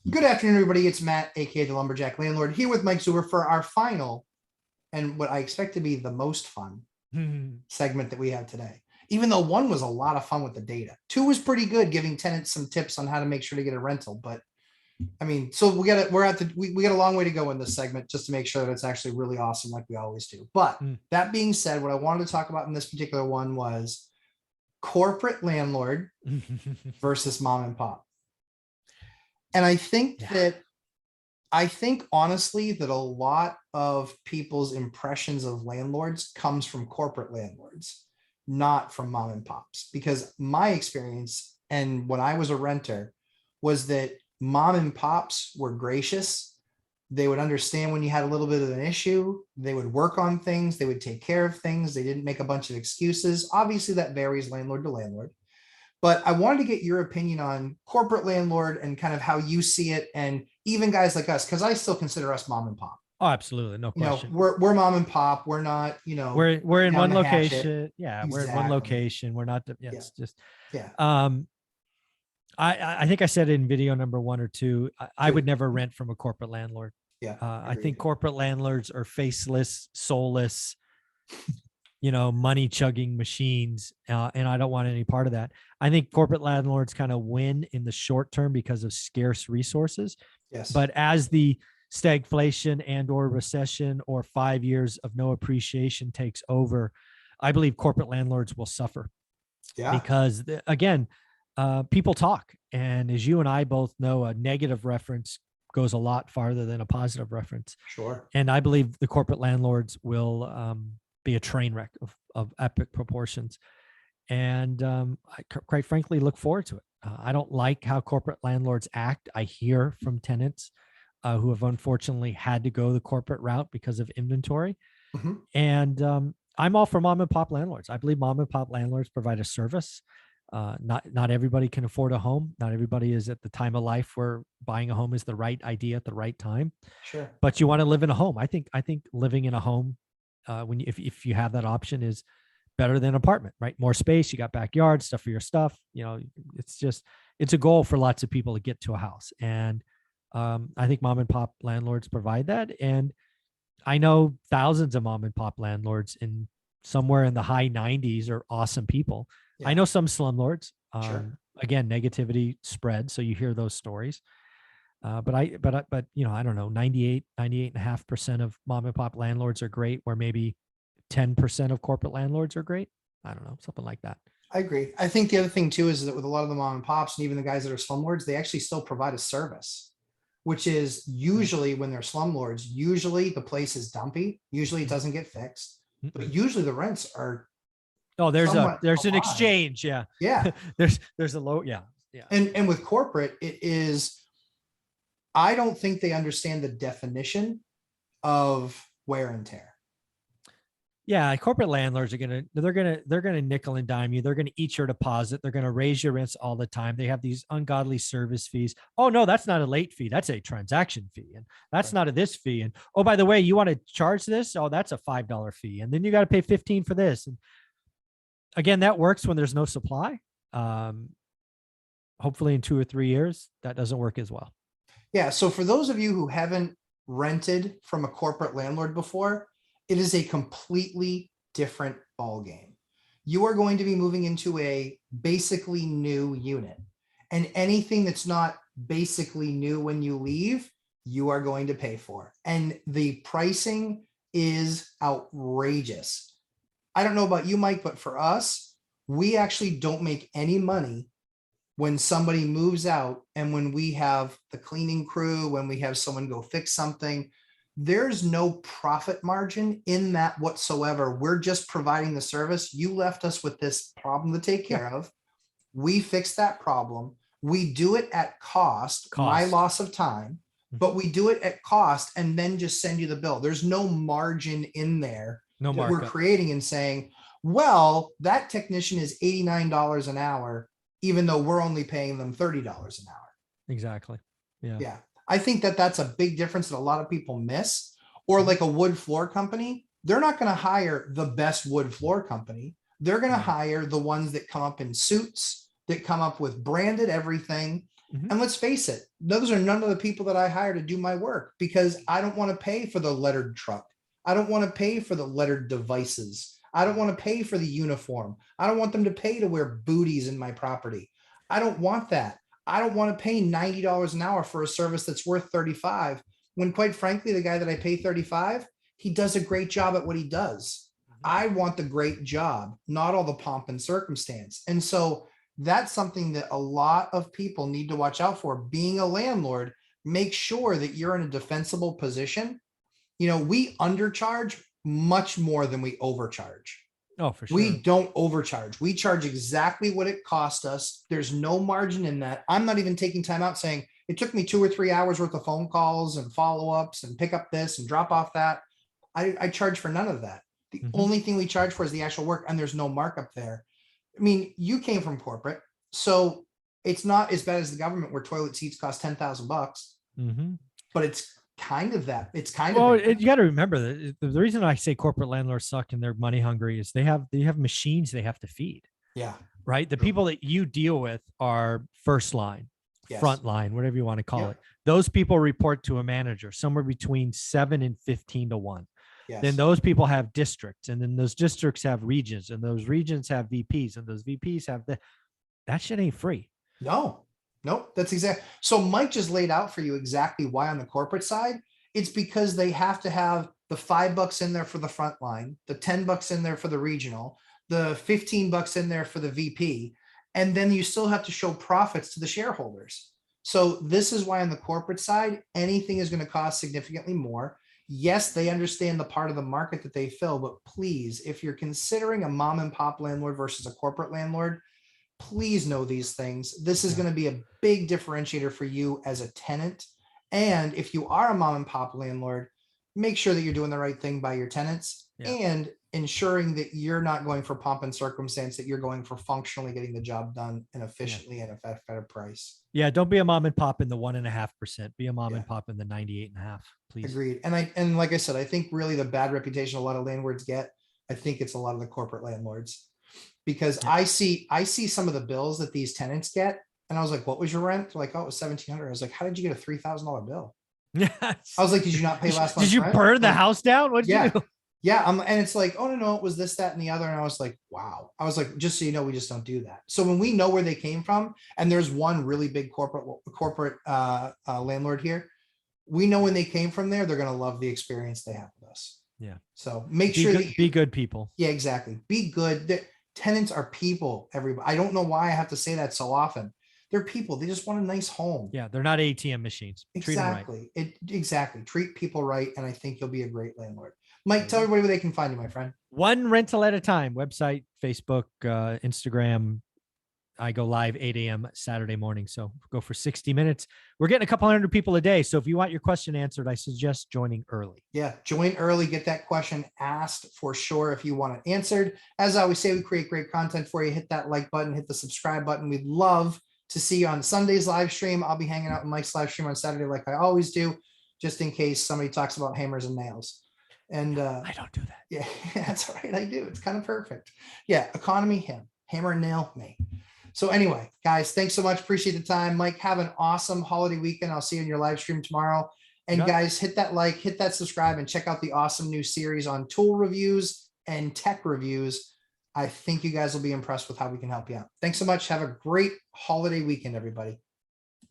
Good afternoon, everybody. It's Matt, aka the Lumberjack Landlord, here with Mike Zuber for our final and what I expect to be the most fun segment that we have today. Even though one was a lot of fun with the data, two was pretty good, giving tenants some tips on how to make sure to get a rental. But I mean, so we got a long way to go in this segment just to make sure that it's actually really awesome, like we always do. But that being said, what I wanted to talk about in this particular one was corporate landlord versus mom and pop. And I think honestly that a lot of people's impressions of landlords comes from corporate landlords, not from mom and pops, because my experience and when I was a renter was that mom and pops were gracious. They would understand when you had a little bit of an issue. They would work on things. They would take care of things. They didn't make a bunch of excuses. Obviously, that varies landlord to landlord. But I wanted to get your opinion on corporate landlord and kind of how you see it, and even guys like us, because I still consider us mom and pop. Oh, absolutely, no question. We're mom and pop. We're not, we're in one location. Yeah, exactly. we're in one location. We're not. It's just. Yeah. I think I said it in video number 1 or 2. I would never rent from a corporate landlord. Yeah. I think corporate landlords are faceless, soulless, money chugging machines. And I don't want any part of that. I think corporate landlords kind of win in the short term because of scarce resources. Yes. But as the stagflation and or recession or 5 years of no appreciation takes over, I believe corporate landlords will suffer. Yeah. Because again, people talk. And as you and I both know, a negative reference goes a lot farther than a positive reference. Sure. And I believe the corporate landlords will be a train wreck of epic proportions. And I quite frankly look forward to it. I don't like how corporate landlords act. I hear from tenants who have unfortunately had to go the corporate route because of inventory. Mm-hmm. And I'm all for mom and pop landlords. I believe mom and pop landlords provide a service. Not everybody can afford a home. Not everybody is at the time of life where buying a home is the right idea at the right time. Sure. But you want to live in a home. I think living in a home, if you have that option, is better than an apartment, right? More space, you got backyard, stuff for your stuff. It's a goal for lots of people to get to a house. And I think mom and pop landlords provide that. And I know thousands of mom and pop landlords in somewhere in the high 90s are awesome people. Yeah. I know some slumlords. Sure. Again, negativity spreads, so you hear those stories. But I don't know, 98.5% of mom and pop landlords are great, where maybe 10% of corporate landlords are great. I don't know, something like that. I agree. I think the other thing too is that with a lot of the mom and pops and even the guys that are slumlords, they actually still provide a service, which is usually when they're slumlords, usually the place is dumpy. Usually it doesn't get fixed, but usually the rents are. Oh, there's an exchange. Yeah. Yeah. there's a low. Yeah. Yeah. And with corporate, it is, I don't think they understand the definition of wear and tear. Yeah, corporate landlords are they're gonna nickel and dime you. They're gonna eat your deposit. They're gonna raise your rents all the time. They have these ungodly service fees. Oh no, that's not a late fee. That's a transaction fee, and that's not a this fee. And oh, by the way, you want to charge this? Oh, that's a $5 fee, and then you got to pay $15 for this. And again, that works when there's no supply. Hopefully, in 2 or 3 years, that doesn't work as well. Yeah. So for those of you who haven't rented from a corporate landlord before, it is a completely different ball game. You are going to be moving into a basically new unit, and anything that's not basically new when you leave, you are going to pay for. And the pricing is outrageous. I don't know about you, Mike, but for us, we actually don't make any money when somebody moves out, and when we have the cleaning crew, when we have someone go fix something. There's no profit margin in that whatsoever. We're just providing the service. You left us with this problem to take care of. We fixed that problem. We do it at cost, my loss of time, but we do it at cost and then just send you the bill. There's no margin in there that we're creating and saying, well, that technician is $89 an hour, even though we're only paying them $30 an hour. Exactly. Yeah. Yeah. I think that that's a big difference that a lot of people miss. Or like a wood floor company, they're not going to hire the best wood floor company. They're going to hire the ones that come up in suits, that come up with branded everything. Mhm. And let's face it, those are none of the people that I hire to do my work, because I don't want to pay for the lettered truck. I don't want to pay for the lettered devices. I don't want to pay for the uniform. I don't want them to pay to wear booties in my property. I don't want that. I don't want to pay $90 an hour for a service that's worth 35, when quite frankly, the guy that I pay 35, he does a great job at what he does. Mhm. I want the great job, not all the pomp and circumstance. And so that's something that a lot of people need to watch out for. Being a landlord, make sure that you're in a defensible position. We undercharge much more than we overcharge. Oh, for sure. We don't overcharge. We charge exactly what it cost us. There's no margin in that. I'm not even taking time out saying it took me 2 or 3 hours worth of phone calls and follow-ups and pick up this and drop off that. I charge for none of that. The Mhm. only thing we charge for is the actual work, and there's no markup there. I mean, you came from corporate, so it's not as bad as the government where toilet seats cost $10,000, Mhm. but it's kind of that. It's kind Well, of that. you got to remember that the reason I say corporate landlords suck and they're money hungry is they have machines they have to feed, Yeah. right? The True. people that you deal with are first line, Yes. front line, whatever you want to call Yep. it. Those people report to a manager somewhere between 7 and 15 to 1. Then Yes. those people have districts, and then those districts have regions, and those regions have VPs, and those VPs have that shit ain't free. No, nope. That's exactly. So Mike just laid out for you exactly why on the corporate side, it's because they have to have the $5 in there for the front line, the $10 in there for the regional, the $15 in there for the VP. And then you still have to show profits to the shareholders. So this is why on the corporate side, anything is going to cost significantly more. Yes, they understand the part of the market that they fill, but please, if you're considering a mom and pop landlord versus a corporate landlord, please know these things. This is Yeah. going to be a big differentiator for you as a tenant. And if you are a mom and pop landlord, make sure that you're doing the right thing by your tenants, Yeah. and ensuring that you're not going for pomp and circumstance, that you're going for functionally getting the job done and efficiently and at a better price. Yeah, don't be a mom and pop in the 1.5%. Be a mom Yeah. and pop in the 98.5%, please. Agreed. And like I said, I think really the bad reputation a lot of landlords get, I think it's a lot of the corporate landlords, because Yeah. I see some of the bills that these tenants get, and I was like, "What was your rent?" They're like, "Oh, it was 1,700." I was like, "How did you get a $3,000 bill?" Yes. I was like, "Did you not pay last Did month's you rent?" burn the Like, house down? What'd you yeah, do? yeah. And it's like, "Oh no, it was this, that, and the other." And I was like, "Wow." I was like, "Just so you know, we just don't do that." So when we know where they came from, and there's one really big corporate landlord here, we know when they came from there, they're gonna love the experience they have with us. Yeah. So make Be sure good, that be good people. yeah, exactly. Be good. Tenants are people. Everybody. I don't know why I have to say that so often. They're people. They just want a nice home. Yeah, they're not ATM machines. Treat them right. Exactly. Exactly. Treat people right, and I think you'll be a great landlord. Mike, tell everybody where they can find you, my friend. One rental at a time. Website, Facebook, Instagram. I go live 8 a.m. Saturday morning. So go for 60 minutes. We're getting a couple hundred people a day. So if you want your question answered, I suggest joining early. Yeah, join early. Get that question asked for sure if you want it answered. As I always say, we create great content for you. Hit that like button, hit the subscribe button. We'd love to see you on Sunday's live stream. I'll be hanging out in Mike's live stream on Saturday like I always do, just in case somebody talks about hammers and nails. And I don't do that. yeah, that's all right. I do. It's kind of perfect. Yeah, economy, him. Hammer and nail, me. So anyway, guys, thanks so much. Appreciate the time. Mike, have an awesome holiday weekend. I'll see you in your live stream tomorrow. And guys, hit that like, hit that subscribe, and check out the awesome new series on tool reviews and tech reviews. I think you guys will be impressed with how we can help you out. Thanks so much. Have a great holiday weekend, everybody.